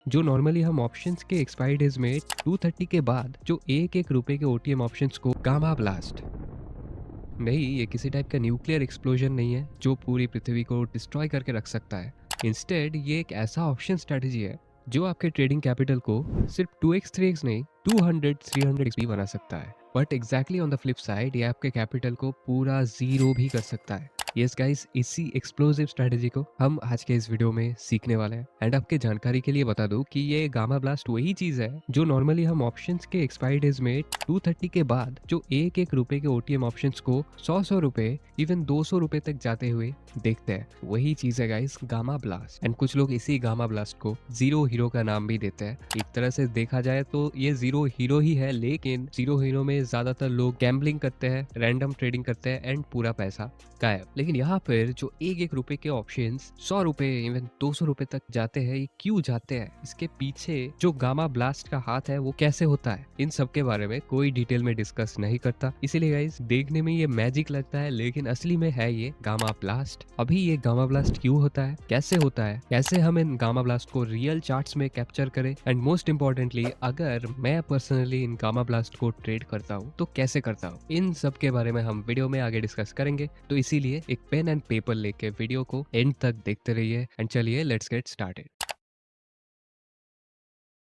जो नॉर्मली हम ऑप्शंस के एक्सपायरी डेज में 230 के बाद जो एक एक रुपए के ओटीएम ऑप्शंस को गामा ब्लास्ट नहीं, ये किसी टाइप का न्यूक्लियर एक्सप्लोजन नहीं है जो पूरी पृथ्वी को डिस्ट्रॉय करके रख सकता है। इंस्टेड ये एक ऐसा ऑप्शन स्ट्रेटजी है जो आपके ट्रेडिंग कैपिटल को सिर्फ 2x 3x नहीं 200 300x भी बना सकता है। But exactly on the flip side ये आपके कैपिटल को पूरा जीरो भी कर सकता है। यस गाइस, इसी एक्सप्लोसिव स्ट्रेटजी को हम आज के इस वीडियो में सीखने वाले हैं। एंड आपके जानकारी के लिए बता दूं कि ये गामा ब्लास्ट वही चीज है जो नॉर्मली हम ऑप्शंस के एक्सपायरी डेज में 230 के बाद जो एक एक रुपए के ओटीएम ऑप्शंस को 100 रुपए इवन 200 रुपए तक जाते हुए देखते हैं। वही चीज है गाइस, गामा ब्लास्ट। एंड कुछ लोग इसी गामा ब्लास्ट को जीरो हीरो का नाम भी देते हैं। एक तरह से देखा जाए तो ये जीरो हीरो ही है, लेकिन जीरो हीरो में ज्यादातर लोग गैम्बलिंग करते हैं, रैंडम ट्रेडिंग करते हैं एंड पूरा पैसा गायब। लेकिन यहाँ पर जो एक एक रुपए के ऑप्शंस 100 रुपए इवन 200 रुपए तक जाते हैं, ये क्यों जाते हैं, इसके पीछे जो गामा ब्लास्ट का हाथ है वो कैसे होता है, इन सब के बारे में कोई डिटेल में डिस्कस नहीं करता। इसीलिए गाइस देखने में ये मैजिक लगता है, लेकिन असली में है ये गामा ब्लास्ट। अभी ये गामा ब्लास्ट क्यों होता है, कैसे हम इन गामा ब्लास्ट को रियल चार्ट्स में कैप्चर करें, एंड मोस्ट इंपॉर्टेंटली अगर मैं पर्सनली इन गामा ब्लास्ट को ट्रेड करता हूँ तो कैसे करता हूँ, इन सब के बारे में हम वीडियो में आगे डिस्कस करेंगे। तो इसीलिए एक पेन एंड पेपर लेके वीडियो को एंड तक देखते रहिए। एंड चलिए लेट्स गेट स्टार्टेड।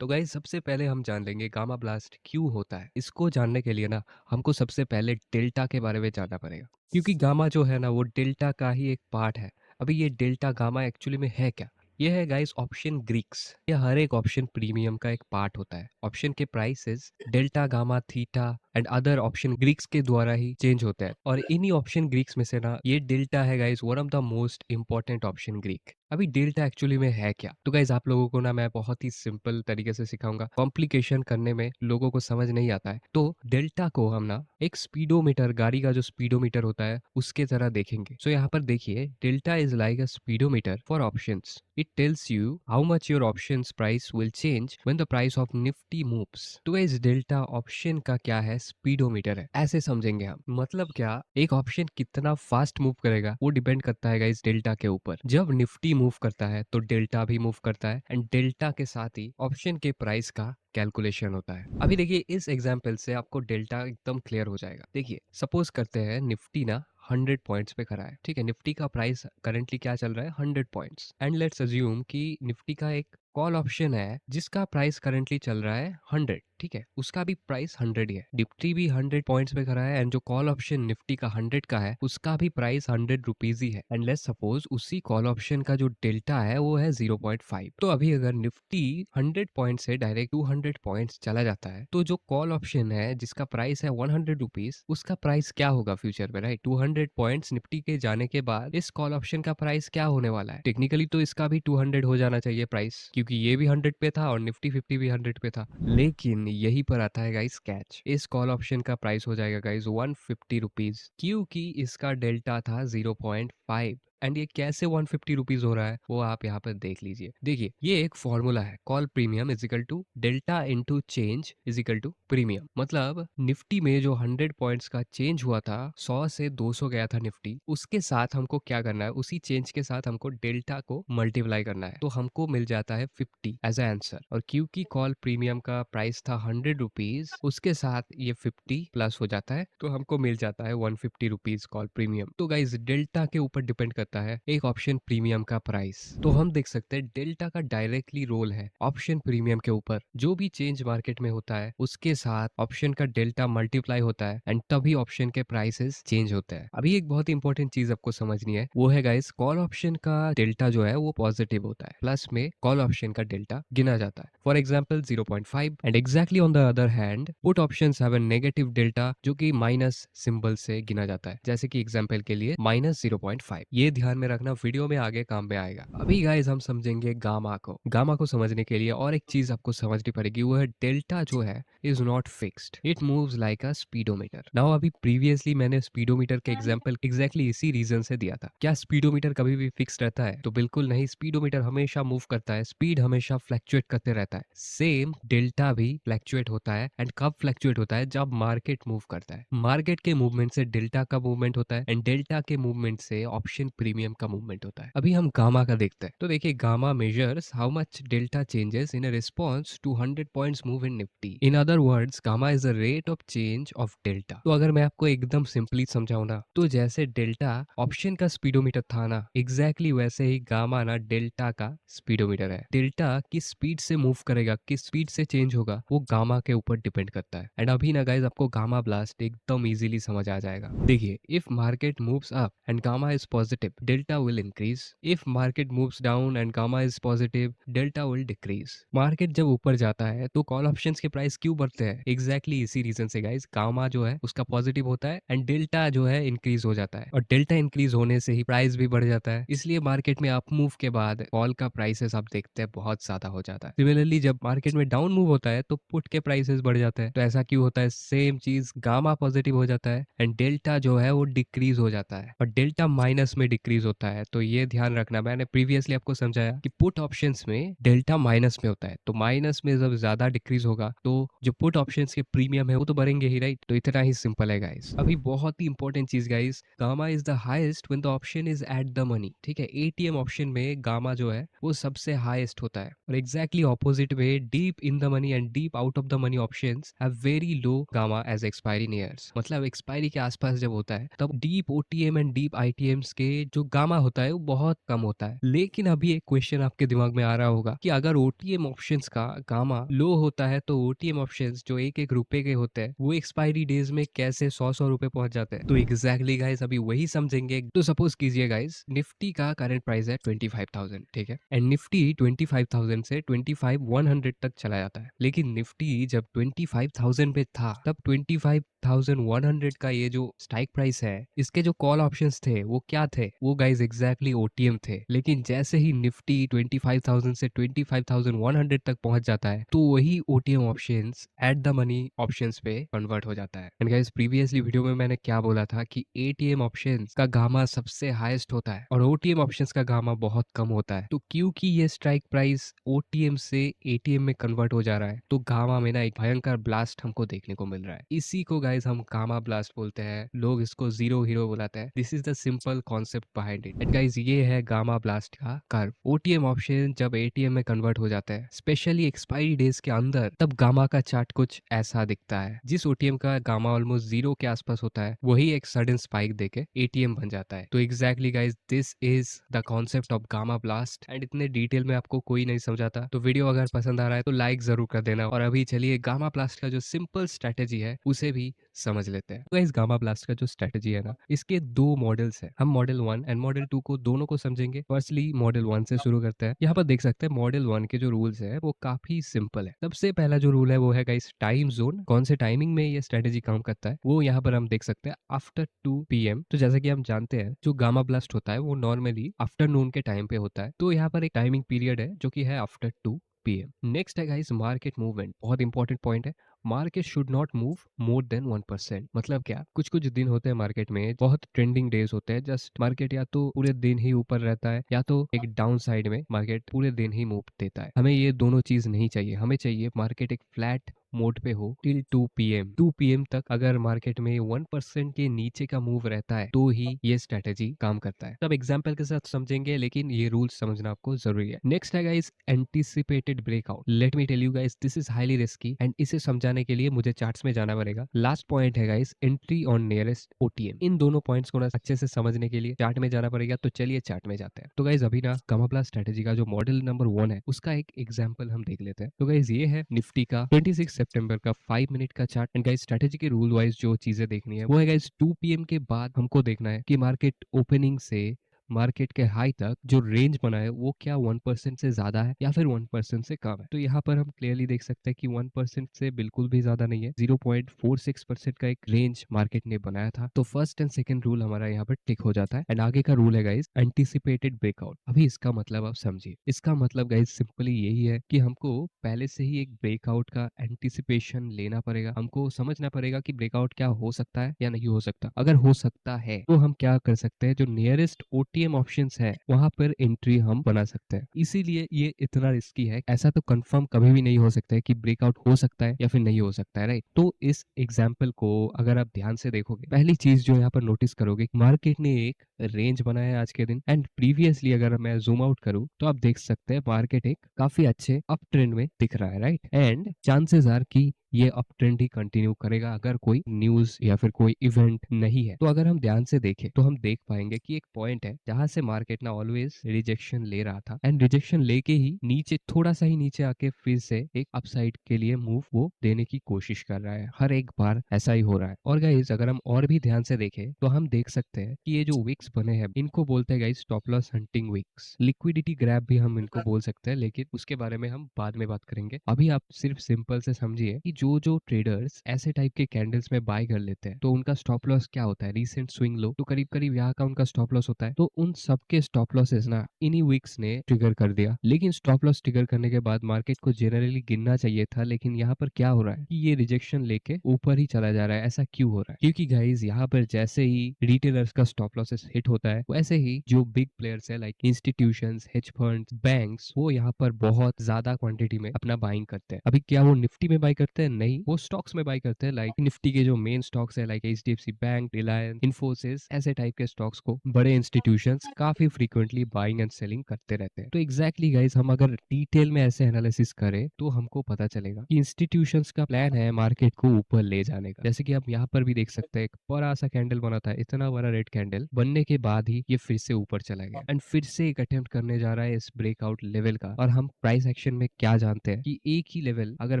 तो गाइस सबसे पहले हम जान लेंगे गामा ब्लास्ट क्यों होता है। इसको जानने के लिए ना हमको सबसे पहले डेल्टा के बारे में जानना पड़ेगा, क्योंकि गामा जो है ना वो डेल्टा का ही एक पार्ट है। अभी ये डेल्टा गामा एक्चुअली में है क्या? ये है गाइस ऑप्शन ग्रीक्स। ये हर एक ऑप्शन प्रीमियम का एक पार्ट होता है। ऑप्शन के prices delta gamma theta and other option Greeks के द्वारा ही चेंज होते हैं। और इन्हीं ऑप्शन ग्रीक्स में से ना ये डेल्टा है guys one of the most important option Greek. अभी डेल्टा एक्चुअली में है क्या? तो गाइस आप लोगों को ना मैं बहुत ही सिंपल तरीके से सिखाऊंगा, कॉम्प्लिकेशन करने में लोगों को समझ नहीं आता है। तो डेल्टा को हम ना एक स्पीडोमीटर, गाड़ी का जो स्पीडोमीटर होता है उसके तरह देखेंगे। सो यहाँ पर देखिए, delta is like a speedometer for options. It tells you how much your options price will change when the price of Nifty moves. तो गाइस डेल्टा ऑप्शन का क्या है, स्पीडोमीटर है, ऐसे समझेंगे हम। मतलब क्या, एक ऑप्शन कितना फास्ट मूव करेगा वो डिपेंड करता है गाइस डेल्टा के ऊपर। जब निफ्टी मूव करता है तो डेल्टा भी मूव करता है, एंड डेल्टा के साथ ही ऑप्शन के प्राइस का कैलकुलेशन होता है। अभी देखिए इस एग्जांपल से आपको डेल्टा एकदम क्लियर हो जाएगा। देखिए सपोज करते हैं निफ्टी ना 100 पॉइंट्स पे खड़ा है, ठीक है। निफ्टी का प्राइस करंटली क्या चल रहा है, 100 पॉइंट्स। एंड लेट्स अज्यूम कि निफ्टी का एक कॉल ऑप्शन है जिसका प्राइस करंटली चल रहा है 100, ठीक है, उसका भी प्राइस 100 ही है। निफ्टी भी 100 पॉइंट्स पे खड़ा है, एंड जो कॉल ऑप्शन निफ्टी का 100 का है उसका भी प्राइस 100 रुपीज ही है। एंड लेट्स सपोज उसी कॉल ऑप्शन का जो डेल्टा है वो है 0.5। तो अभी अगर निफ्टी 100 पॉइंट से डायरेक्ट 200 पॉइंट्स चला जाता है तो जो कॉल ऑप्शन है जिसका प्राइस है 100 रुपीज, उसका प्राइस क्या होगा फ्यूचर में, राइट? 200 पॉइंट्स निफ्टी के जाने के बाद इस कॉल ऑप्शन का प्राइस क्या होने वाला है? टेक्निकली तो इसका भी 200 हो जाना चाहिए प्राइस, क्योंकि ये भी 100 पे था और निफ्टी 50 भी 100 पे था। लेकिन यही पर आता है गाइस कैच, इस कॉल ऑप्शन का प्राइस हो जाएगा गाइस 150 रुपीज, क्योंकि इसका डेल्टा था 0.5। एंड ये कैसे 150 रुपीज हो रहा है वो आप यहाँ पर देख लीजिए। देखिए ये एक फॉर्मूला है, call premium is equal to delta into change is equal to premium. मतलब निफ्टी में जो 100 पॉइंट्स का चेंज हुआ था, 100 से 200 गया था निफ्टी, उसके साथ हमको क्या करना है, उसी चेंज के साथ हमको डेल्टा को मल्टीप्लाई करना है, तो हमको मिल जाता है 50 एज ए आंसर। और क्योंकि कॉल प्रीमियम का प्राइस था 100 रुपीज, उसके साथ ये 50 प्लस हो जाता है, तो हमको मिल जाता है 150 रुपीज कॉल प्रीमियम। तो गाइज डेल्टा के ऊपर डिपेंड करता है एक ऑप्शन प्रीमियम का प्राइस। तो हम देख सकते हैं डेल्टा का डायरेक्टली रोल है ऑप्शन प्रीमियम के ऊपर। जो भी चेंज मार्केट में होता है उसके साथ ऑप्शन का डेल्टा मल्टीप्लाई होता है, एंड तभी ऑप्शन के प्राइसेस चेंज होते हैं। अभी एक बहुत इंपॉर्टेंट चीज आपको समझनी है, वो है गाइस कॉल ऑप्शन का डेल्टा जो है वो पॉजिटिव होता है, प्लस में कॉल ऑप्शन का डेल्टा गिना जाता है। For example 0.5। And exactly on the other hand put options have a negative delta जो कि माइनस सिंबल से गिना जाता है, जैसे कि एग्जाम्पल के लिए -0.5। ये ध्यान में रखना, वीडियो में आगे काम में आएगा। अभी गाइस हम समझेंगे गामा को। गामा को समझने के लिए और एक चीज आपको समझनी पड़ेगी, वो है डेल्टा जो है is not fixed, it moves like a speedometer. Now अभी प्रीवियसली मैंने स्पीडोमीटर के एग्जांपल एग्जैक्टली इसी रीजन से दिया था। क्या स्पीडोमीटर कभी भी फिक्स रहता है? तो बिल्कुल नहीं, स्पीडोमीटर हमेशा मूव करता है, स्पीड हमेशा फ्लक्चुएट करते रहता है। सेम डेल्टा भी फ्लक्चुएट होता है, एंड कब फ्लक्चुएट होता है? जब मार्केट मूव करता है। मार्केट के मूवमेंट से डेल्टा का मूवमेंट होता है, एंड डेल्टा के मूवमेंट से ऑप्शन प्रीमियम का मूवमेंट होता है। अभी हम गामा का देखते हैं। तो देखिए gamma measures how much delta changes in response to 100 points move in Nifty. In other words gamma is the rate of change of delta. तो अगर मैं आपको एकदम सिंपली समझाऊं ना, तो जैसे डेल्टा ऑप्शन का स्पीडोमीटर था ना, एग्जैक्टली वैसे ही गामा ना डेल्टा का स्पीडोमीटर है। डेल्टा किस स्पीड से मूव करेगा, किस स्पीड से चेंज होगा, वो गामा के ऊपर डिपेंड करता है। एंड अभी ना गाइज आपको गामा ब्लास्ट एकदम इजीली समझ आ जाएगा। देखिए if market moves up and gamma is positive, delta will increase. If market moves down and gamma is positive, delta will decrease. Market जब ऊपर जाता है तो कॉल ऑप्शंस के प्राइस क्यों बढ़ते हैं? एग्जैक्टली इसी रीजन से गाइज, गामा जो है उसका पॉजिटिव होता है एंड डेल्टा जो है इंक्रीज हो जाता है, और डेल्टा इंक्रीज होने से ही प्राइस भी बढ़ जाता है। इसलिए मार्केट में अप मूव के बाद कॉल का प्राइसेस आप देखते हैं बहुत ज्यादा हो जाता है। सिमिलरली जब मार्केट में डाउन मूव होता है तो पुट के प्राइसेस बढ़ जाते हैं। तो ऐसा क्यों होता है? सेम चीज, गामा पॉजिटिव हो जाता है एंड डेल्टा जो है वो डिक्रीज हो जाता है, और डेल्टा माइनस में डिक्रीज होता है। तो ये ध्यान रखना, मैंने प्रीवियसली आपको समझाया कि पुट ऑप्शंस में डेल्टा माइनस में होता है, तो माइनस में जब ज्यादा डिक्रीज होगा तो जो पुट ऑप्शंस के प्रीमियम है वो तो बढ़ेंगे ही, राइट? तो इतना ही सिंपल है गाइस। अभी बहुत ही इंपॉर्टेंट चीज guys, gamma is the highest when the option is at the money. ठीक है, एटीएम ऑप्शन में गामा जो है वो सबसे हाईएस्ट होता है, और एग्जैक्टली ऑपोजिट में deep in the money and deep out of the money options have very low gamma as expiry nears. मतलब एक्सपायरी के आसपास जब होता है तब deep OTM and deep ITMs के जो गामा होता है वो बहुत कम होता है। लेकिन अभी एक क्वेश्चन आपके दिमाग में आ रहा होगा कि अगर ओटीएम ऑप्शंस का गामा लो होता है तो ओटीएम ऑप्शंस जो एक एक रुपए के होते हैं वो एक्सपायरी डेज में कैसे 100 रुपए पहुंच जाते हैं? तो एग्जैक्टली गाइस अभी वही समझेंगे। तो सपोज कीजिए गाइस, निफ्टी का करंट प्राइस है 25,000, ठीक है, एंड निफ्टी 25,000 से 25,100 तक चला जाता है। लेकिन निफ्टी जब 25,000 पे था तब 25,100 का ये जो स्ट्राइक प्राइस है, इसके जो कॉल ऑप्शंस थे वो क्या थे? वो गाइस एग्जैक्टली ओटीएम थे। लेकिन जैसे ही निफ्टी 25,000 से 25,100 तक पहुंच जाता है तो वही OTM options at the money options पे कन्वर्ट हो जाता है। एंड गाइस प्रीवियसली वीडियो में मैंने क्या बोला था कि एटीएम ऑप्शंस का गामा सबसे हाईएस्ट होता है और ओटीएम ऑप्शंस का गामा बहुत कम होता है। तो क्योंकि ये स्ट्राइक प्राइस ओटीएम से एटीएम में कन्वर्ट हो जा रहा है तो गामा में ना एक भयंकर ब्लास्ट हमको देखने को मिल रहा है। इसी को गाइस हम गामा ब्लास्ट बोलते हैं, लोग इसको जीरो हीरो बुलाते हैं। This is the simple concept behind it. And guys ये है गामा ब्लास्ट का कर्व। ओटीएम ऑप्शन जब एटीएम में कन्वर्ट हो जाता है, स्पेशली एक्सपायरी डेज के अंदर, तब गामा का चार्ट कुछ ऐसा दिखता है। जिस ओटीएम का गामा ऑलमोस्ट जीरो के आसपास होता है वही एक सडन स्पाइक देके एटीएम बन जाता है। तो exactly guys this is the concept of gamma blast. And इतने डिटेल में आपको कोई नहीं समझाता, तो वीडियो अगर पसंद आ रहा है तो लाइक जरूर कर देना। और अभी चलिए गामा ब्लास्ट का जो सिंपल स्ट्रेटेजी है उसे भी समझ लेते हैं। तो इस गामा ब्लास्ट का जो स्ट्रेटेजी है ना, इसके दो मॉडल्स है। हम मॉडल 1 एंड मॉडल 2 को दोनों को समझेंगे। फर्स्टली मॉडल 1 से शुरू करते हैं। यहाँ पर देख सकते हैं मॉडल 1 के जो रूल्स है वो काफी सिंपल है। सबसे पहला जो रूल है वो है गाइस टाइम जोन। कौन से टाइमिंग में ये स्ट्रेटेजी काम करता है वो यहाँ पर हम देख सकते हैं, आफ्टर 2 PM। तो जैसा कि हम जानते हैं जो गामा ब्लास्ट होता है वो नॉर्मली आफ्टरनून के टाइम पे होता है। तो यहाँ पर एक टाइमिंग पीरियड है जो कि है आफ्टर 2 PM। नेक्स्ट है गाइस मार्केट मूवमेंट। बहुत इंपॉर्टेंट पॉइंट है, market should not move more than 1%। मतलब क्या, कुछ कुछ दिन होते हैं मार्केट में बहुत ट्रेंडिंग डेज होते हैं, जस्ट मार्केट या तो पूरे दिन ही ऊपर रहता है या तो एक डाउन साइड में मार्केट पूरे दिन ही मूव देता है। हमें ये दोनों चीज नहीं चाहिए। हमें चाहिए मार्केट एक फ्लैट मोड पे हो टिल 2 PM। 2 PM तक अगर मार्केट में 1% के नीचे का मूव रहता है तो ही ये स्ट्रेटेजी काम करता है। सब एग्जांपल के साथ समझेंगे, लेकिन ये रूल्स समझना आपको जरूरी है। नेक्स्ट है guys anticipated breakout. Let me tell you guys this is highly risky and इसे समझाने के लिए मुझे चार्ट्स में जाना पड़ेगा। लास्ट पॉइंट है guys entry on nearest OTM. इन दोनों पॉइंट्स को ना अच्छे से समझने के लिए चार्ट में जाना पड़ेगा। तो चलिए चार्ट में जाते हैं। तो गाइस अभी ना गामा ब्लास्ट स्ट्रेटेजी का जो मॉडल नंबर 1 है उसका एक एग्जांपल हम देख लेते हैं। तो गाइस ये है निफ्टी का 26 सितंबर का 5 मिनट का चार्ट। एंड गाइस स्ट्रेटेजी के रूल वाइज जो चीजें देखनी है वो है गाइस 2 PM के बाद हमको देखना है कि मार्केट ओपनिंग से मार्केट के हाई तक जो रेंज बना है वो क्या 1% से ज्यादा है या फिर 1% से कम है। तो यहाँ पर हम क्लियरली देख सकते हैं कि 1% से बिल्कुल भी ज्यादा नहीं है, 0.46% का एक रेंज मार्केट ने बनाया था। तो फर्स्ट एंड सेकंड रूल हमारा यहाँ पर टिक हो जाता है। एंड आगे का रूल है गाइस एंटीसिपेटेड ब्रेकआउट। अभी इसका मतलब आप समझिए। इसका मतलब गाइस सिंपली यही है कि हमको पहले से ही एक ब्रेकआउट का एंटीसिपेशन लेना पड़ेगा। हमको समझना पड़ेगा कि ब्रेकआउट क्या हो सकता है या नहीं हो सकता। अगर हो सकता है तो हम क्या कर सकते हैं, जो नियरेस्ट एटीएम ऑप्शंस है वहां पर एंट्री हम बना सकते हैं। इसीलिए ये इतना रिस्की है, ऐसा तो कंफर्म कभी भी नहीं हो सकता है कि ब्रेकआउट हो सकता है या फिर नहीं हो सकता है, राइट। तो इस एग्जाम्पल को अगर आप ध्यान से देखोगे, पहली चीज जो यहाँ पर नोटिस करोगे, मार्केट ने एक रेंज बनाया है आज के दिन, एंड प्रीवियसली अगर मैं जूम आउट करूं तो आप देख सकते हैं मार्केट एक काफी अच्छे अप ट्रेंड में दिख रहा है, राइट। एंड चांसेस आर कि ये अप ट्रेंड ही कंटिन्यू करेगा अगर कोई न्यूज या फिर कोई इवेंट नहीं है। तो अगर हम ध्यान से देखें तो हम देख पाएंगे कि एक पॉइंट है जहां से मार्केट ना ऑलवेज रिजेक्शन ले रहा था, एंड रिजेक्शन लेके ही नीचे थोड़ा सा ही नीचे आके फिर से एक अपसाइड के लिए मूव वो देने की कोशिश कर रहा है। हर एक बार ऐसा ही हो रहा है। और गाइस अगर हम और भी ध्यान से देखें तो हम देख सकते हैं कि ये जो विक्स बने हैं इनको बोलते हैं guys stop loss hunting wicks, liquidity grab भी हम इनको बोल सकते हैं, लेकिन उसके बारे में हम बाद में बात करेंगे। अभी आप सिर्फ सिंपल से समझिए कि जो ट्रेडर्स ऐसे टाइप के कैंडल्स में बाय कर लेते हैं तो उनका स्टॉप लॉस क्या होता है, रीसेंट स्विंग लो, तो करीब करीब यहाँ का उनका स्टॉप लॉस होता है। तो उन सबके स्टॉप लॉसेस ना इन्हीं विक्स ने ट्रिगर कर दिया। लेकिन स्टॉप लॉस ट्रिगर करने के बाद मार्केट को जनरली गिनना चाहिए था, लेकिन यहाँ पर क्या हो रहा है कि ये रिजेक्शन लेके ऊपर ही चला जा रहा है। ऐसा क्यों हो रहा है? क्योंकि गाइज यहाँ पर जैसे ही रिटेलर्स का स्टॉप लॉसेस हिट होता है वैसे ही जो बिग प्लेयर्स है like institutions, hedge funds, banks, वो यहाँ पर बहुत ज्यादा क्वांटिटी में अपना बाइंग करते हैं। अभी क्या वो निफ्टी में बाई करते हैं? नहीं, वो स्टॉक्स में बाई करते हैं। लाइक निफ्टी के जो मेन स्टॉक्स है like HDFC bank, Reliance, Infosys, ऐसे टाइप के स्टॉक्स को बड़े इंस्टीट्यूशंस काफी फ्रीक्वेंटली बाइंग एंड सेलिंग करते रहते हैं। तो एग्जैक्टली गाइज हम अगर डिटेल में ऐसे एनालिसिस करें तो हमको पता चलेगा कि इंस्टीट्यूशंस का प्लान है मार्केट को ऊपर ले जाने का। जैसे कि आप यहाँ पर भी देख सकते हैं एक बड़ा सा कैंडल बना था, इतना बड़ा रेड कैंडल बनने के बाद ही ये फिर से ऊपर चला गया एंड फिर से एक अटेम्प्ट करने जा रहा है इस ब्रेकआउट लेवल का। और हम प्राइस एक्शन में क्या जानते हैं कि एक ही लेवल अगर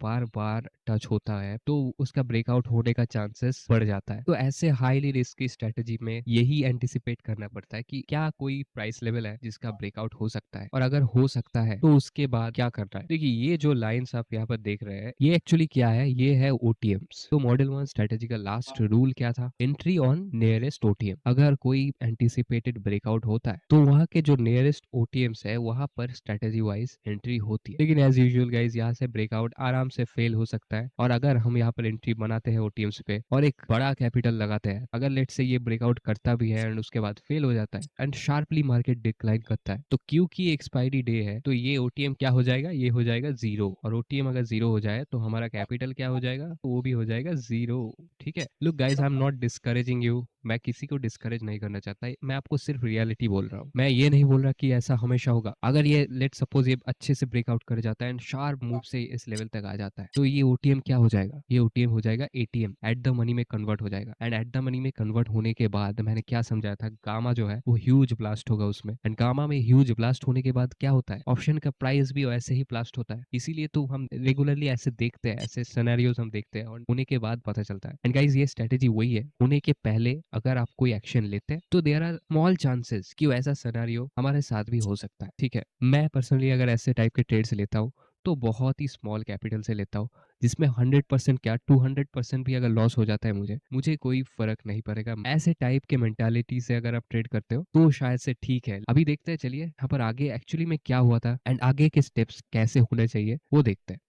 बार बार टच होता है तो उसका ब्रेकआउट होने का चांसेस बढ़ जाता है। तो ऐसे हाईली रिस्की स्ट्रेटेजी में यही एंटिसिपेट करना पड़ता है कि क्या कोई प्राइस लेवल है जिसका ब्रेकआउट हो सकता है, और अगर हो सकता है तो उसके बाद क्या करना है। देखिए ये जो लाइंस आप यहाँ पर देख रहे हैं ये एक्चुअली क्या है, ये है ओटीएम्स। तो मॉडल 1 स्ट्रेटेजी का लास्ट रूल क्या था? Entry on nearest OTM. अगर कोई एंटिसिपेटेड ब्रेकआउट होता है तो वहां के जो नियरेस्ट ओटीएम्स है वहां पर स्ट्रेटेजी वाइज एंट्री होती है। लेकिन एज यूजुअल गाइज यहाँ से ब्रेकआउट आराम से फेल हो सकता है, और अगर हम यहाँ पर एंट्री बनाते हैं ओटीएम्स पे और एक बड़ा कैपिटल लगाते हैं, अगर लेट से ये ब्रेकआउट करता भी है एंड उसके बाद फेल हो जाता है एंड शार्पली मार्केट डिक्लाइन करता है, तो क्योंकि एक्सपायरी डे है तो ये ओटीएम क्या हो जाएगा, ये हो जाएगा जीरो। और ओटीएम अगर जीरो हो जाए तो हमारा कैपिटल क्या हो जाएगा, तो वो भी हो जाएगा जीरो। ठीक है, look guys I am not discouraging you, मैं किसी को डिस्करेज नहीं करना चाहता, मैं आपको सिर्फ रियलिटी बोल रहा हूँ। मैं ये नहीं बोल रहा कि ऐसा हमेशा होगा। अगर ये लेट सपोज ये अच्छे से ब्रेकआउट कर जाता है एंड शार्प मूव से इस लेवल तक आ जाता है तो ये ओटीएम क्या हो जाएगा, ये ओटीएम हो जाएगा एटीएम, एट द मनी में कन्वर्ट हो जाएगा। एंड एट द मनी में कन्वर्ट होने के बाद मैंने क्या समझाया था, गामा जो है वो ह्यूज ब्लास्ट होगा उसमें, एंड गामा में ह्यूज ब्लास्ट होने के बाद क्या होता है, ऑप्शन का प्राइस भी वैसे ही ब्लास्ट होता है। इसीलिए तो हम रेगुलरली ऐसे देखते हैं, ऐसे सिनेरियोज हम देखते हैं और होने के बाद पता चलता है। एंड गाइस ये स्ट्रेटेजी वही है, होने के पहले अगर आप कोई एक्शन लेते हैं तो देयर आर स्मॉल चांसेस कि ऐसा सिनेरियो हमारे साथ भी हो सकता है। ठीक है, मैं पर्सनली अगर ऐसे टाइप के ट्रेड्स लेता हूँ तो बहुत ही स्मॉल कैपिटल से लेता हूँ, जिसमें 100% क्या 200% भी अगर लॉस हो जाता है मुझे कोई फर्क नहीं पड़ेगा। ऐसे टाइप के मेंटालिटी से अगर आप ट्रेड करते हो तो शायद से ठीक है। अभी देखते हैं, चलिए यहाँ पर आगे एक्चुअली में क्या हुआ था एंड आगे के स्टेप्स कैसे होने चाहिए वो देखते हैं।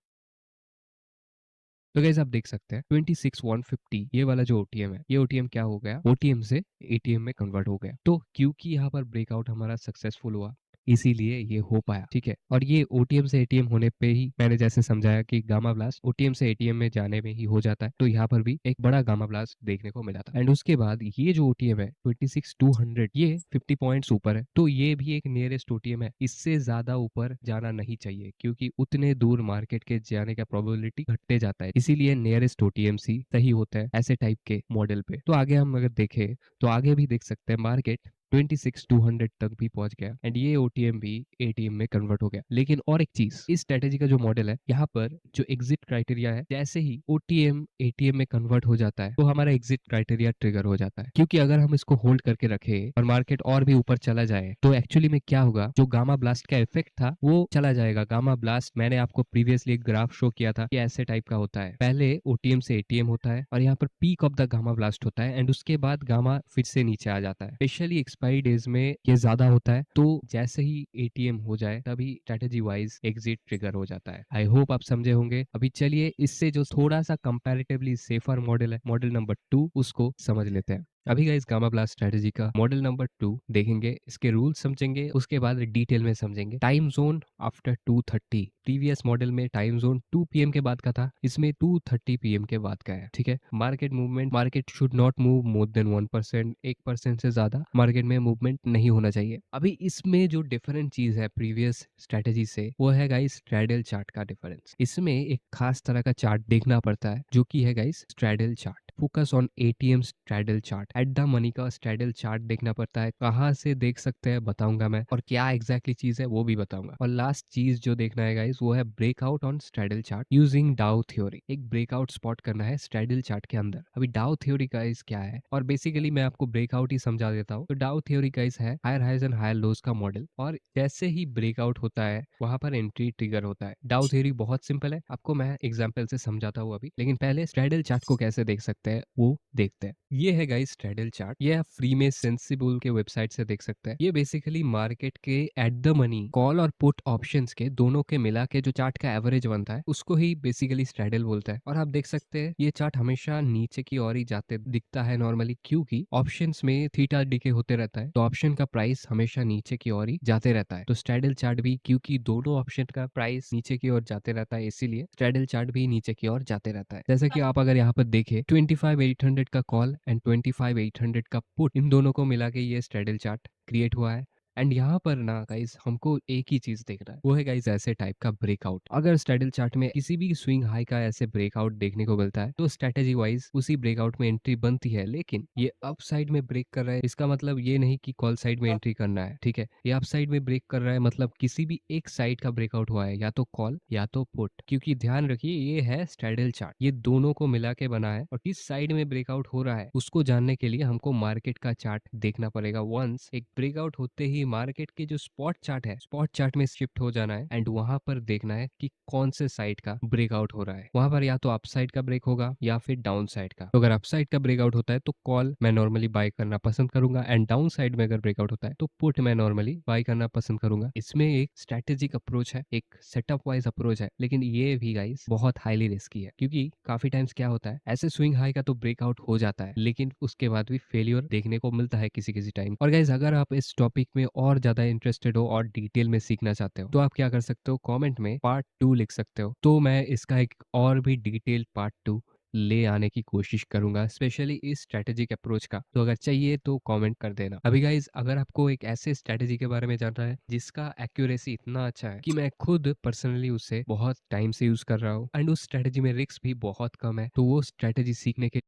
तो गाइस आप देख सकते हैं 26150 ये वाला जो ओटीएम है, ये ओटीएम क्या हो गया, ओटीएम से एटीएम में कन्वर्ट हो गया। तो क्योंकि यहाँ पर ब्रेकआउट हमारा सक्सेसफुल हुआ इसीलिए ये हो पाया। ठीक है, और ये ओटीएम से एटीएम होने पे ही मैंने जैसे समझाया कि गामा ब्लास्ट ओटीएम से एटीएम में जाने में ही हो जाता है, तो यहाँ पर भी एक बड़ा गामा ब्लास्ट देखने को मिला था। एंड उसके बाद ये जो ओटीएम है 26200 ये 50 पॉइंट्स ऊपर है, तो ये भी एक नियरेस्ट ओटीएम है। इससे ज्यादा ऊपर जाना नहीं चाहिए क्योंकि उतने दूर मार्केट के जाने का प्रोबेबिलिटी घटते जाता है, इसीलिए नियरेस्ट ओटीएम ही सही होता है ऐसे टाइप के मॉडल पे। तो आगे हम अगर देखें तो आगे भी देख सकते हैं मार्केट 26200 तक भी पहुंच गया एंड ये ओटीएम भी एटीएम में कन्वर्ट हो गया। लेकिन और एक चीज, इस स्ट्रेटेजी का जो मॉडल है यहाँ पर जो एग्जिट क्राइटेरिया है, जैसे ही ओटीएम एटीएम में कन्वर्ट हो जाता है तो हमारा एग्जिट क्राइटेरिया ट्रिगर हो जाता है। क्योंकि अगर हम इसको होल्ड करके रखे और मार्केट और भी ऊपर चला जाए तो एक्चुअली में क्या होगा, जो गामा ब्लास्ट का इफेक्ट था वो चला जाएगा। गामा ब्लास्ट मैंने आपको प्रीवियसली एक ग्राफ शो किया था कि ऐसे टाइप का होता है, पहले ओटीएम से एटीएम होता है और यहाँ पर peak of the gamma blast होता है एंड उसके बाद गामा फिर से नीचे आ जाता है। स्पेशली एक्सपायरी डेज में ये ज्यादा होता है, तो जैसे ही एटीएम हो जाए तभी स्ट्रेटेजी वाइज एग्जिट ट्रिगर हो जाता है। आई होप आप समझे होंगे। अभी चलिए इससे जो थोड़ा सा कंपैरेटिवली सेफर मॉडल है, मॉडल नंबर 2, उसको समझ लेते हैं। अभी गाइस गामा ब्लास्ट स्ट्रैटेजी का मॉडल नंबर 2 देखेंगे, इसके रूल्स समझेंगे, उसके बाद डिटेल में समझेंगे। Time zone after 2:30, previous model में टाइम जोन 2 पीएम के बाद का था, इसमें 2:30 पीएम के बाद का है, ठीक है। Market movement, market should not move more than 1%, 1% से ज्यादा मार्केट में मूवमेंट नहीं होना चाहिए। अभी इसमें जो डिफरेंट चीज है प्रीवियस स्ट्रैटेजी से, वो है गाइस स्ट्रैडल चार्ट का डिफरेंस। इसमें एक खास तरह का चार्ट देखना पड़ता है जो कि है guys straddle chart. Focus on ATM straddle chart, at the money का स्ट्रैडल चार्ट देखना पड़ता है। कहाँ से देख सकते हैं बताऊंगा मैं, और क्या एग्जैक्टली चीज है वो भी बताऊंगा। और लास्ट चीज जो देखना है गाइस वो है breakout on straddle chart using डाउ थ्योरी। एक ब्रेकआउट स्पॉट करना है स्ट्रैडल चार्ट के अंदर। अभी डाउ थ्योरी गाइस क्या है, और बेसिकली मैं आपको ब्रेकआउट ही समझा देता हूँ। तो डाउ थ्योरी गाइस है higher highs and higher lows का मॉडल, और जैसे ही ब्रेकआउट होता है वहां पर एंट्री ट्रिगर होता है। डाउ थ्योरी बहुत सिंपल है, आपको मैं एग्जाम्पल से समझाता हूँ अभी, लेकिन पहले स्ट्रैडल चार्ट को कैसे देख सकते हैं वो देखते हैं। ये है गाइस स्ट्रैडल चार्ट, ये आप फ्री में सेंसिबल के वेबसाइट से देख सकते हैं। ये बेसिकली मार्केट के एट द मनी कॉल और पुट ऑप्शंस के दोनों के मिला के जो चार्ट का एवरेज बनता है उसको ही बेसिकली स्ट्रैडल बोलता है। और आप देख सकते हैं ये चार्ट हमेशा नीचे की ओर ही जाते दिखता है नॉर्मली, क्योंकि ऑप्शंस में थीटा डीके होते रहता है, तो ऑप्शन का प्राइस हमेशा नीचे की ओर ही जाते रहता है। तो स्ट्रैडल चार्ट भी क्योंकि दोनों ऑप्शन का प्राइस नीचे की ओर जाते रहता है, इसीलिए स्ट्रैडल चार्ट भी नीचे की ओर जाते रहता है। जैसा कि आप अगर यहाँ पर देखें 25,800 का कॉल एंड 25,800 का पुट, इन दोनों को मिला के ये स्ट्रैडल चार्ट क्रिएट हुआ है। एंड यहाँ पर ना गाइस हमको एक ही चीज देखना है, वो है गाइस ऐसे टाइप का ब्रेकआउट। अगर स्ट्रैडल चार्ट में किसी भी स्विंग हाई का ऐसे ब्रेकआउट देखने को मिलता है तो स्ट्रैटेजी वाइज उसी ब्रेकआउट में एंट्री बनती है। लेकिन ये अप साइड में ब्रेक कर रहा है, इसका मतलब ये नहीं कि कॉल साइड में एंट्री करना है, ठीक है। ये अप साइड में ब्रेक कर रहा है मतलब किसी भी एक साइड का ब्रेकआउट हुआ है, या तो कॉल या तो पुट। क्योंकि ध्यान रखिए ये है स्ट्रैडल चार्ट, ये दोनों को मिला के बना है, और किस साइड में ब्रेकआउट हो रहा है उसको जानने के लिए हमको मार्केट का चार्ट देखना पड़ेगा। वंस एक ब्रेकआउट होते ही मार्केट के जो स्पॉट चार्ट है, स्पॉट चार्ट में शिफ्ट हो जाना है एंड वहां पर देखना है कि कौन से साइड का ब्रेकआउट हो रहा है। वहां पर या तो अप साइड का ब्रेक होगा या फिर डाउन साइड का। तो अगर अप साइड का ब्रेकआउट होता है तो कॉल मैं नॉर्मली बाय करना पसंद करूंगा, एंड डाउन साइड में अगर ब्रेकआउट होता है तो पुट मैं नॉर्मली बाय करना पसंद करूंगा। इसमें एक स्ट्रेटेजिक अप्रोच है, एक सेटअप वाइज अप्रोच है, लेकिन ये भी गाइस बहुत हाईली रिस्की है, क्योंकि काफी टाइम्स क्या होता है ऐसे स्विंग हाई का तो ब्रेकआउट हो जाता है, लेकिन उसके बाद भी फेलियर देखने को मिलता है किसी किसी टाइम। और गाइस अगर आप इस टॉपिक में और ज्यादा इंटरेस्टेड हो और डिटेल में सीखना चाहते हो तो आप क्या कर सकते हो, कमेंट में पार्ट 2 लिख सकते हो, तो मैं इसका एक और भी डिटेल पार्ट 2 ले आने की कोशिश करूंगा, स्पेशली इस स्ट्रेटेजिक अप्रोच का। तो अगर चाहिए तो कमेंट कर देना। अभी गाइज अगर आपको एक ऐसे स्ट्रेटेजी के बारे में जानना है जिसका एक्यूरेसी इतना अच्छा है कि मैं खुद पर्सनली उसे बहुत टाइम से यूज कर रहा हूँ एंड उस स्ट्रेटेजी में रिस्क भी बहुत कम है, तो वो स्ट्रेटेजी सीखने के